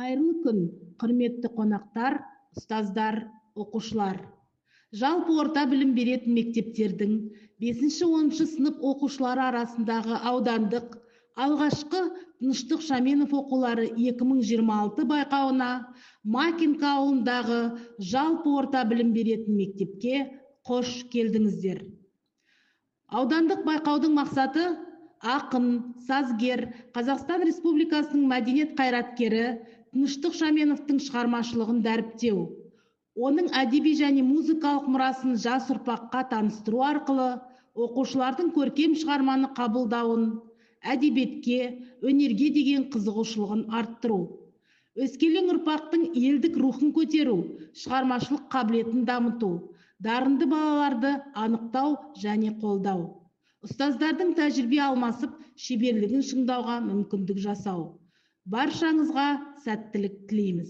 Қайырлы күн, құрметті қонақтар, ұстаздар, оқушылар. Жалпы орта білім беретін мектептердің 5-10 сынып оқушылары арасындағы аудандық алғашқы Тыныштық Шаменов оқулары 2026 байқауына Макинка ауылындағы жалпы орта білім беретін мектепке қош келдіңіздер. Аудандық байқаудың мақсаты ақын, сазгер, Қазақстан Республикасының мәдениет қайраткері Тыныштық Шаменовтың шығармашылығын дәріптеу. Оның әдеби және музыкалық мұрасын жас ұрпаққа таныстыру арқылы оқушылардың көркем шығарманы қабылдауын, әдебиетке, өнерге деген қызығушылығын арттыру. Өскелең ұрпақтың елдік рухын көтеру, шығармашылық қабілетін дамыту, дарынды балаларды анықтау және қолдау. Ұстаздардың тәжірибе алмасып, шеберлігін шыңдауға мүмкіндік жасау. Баршаңызға сәттілік тілейміз.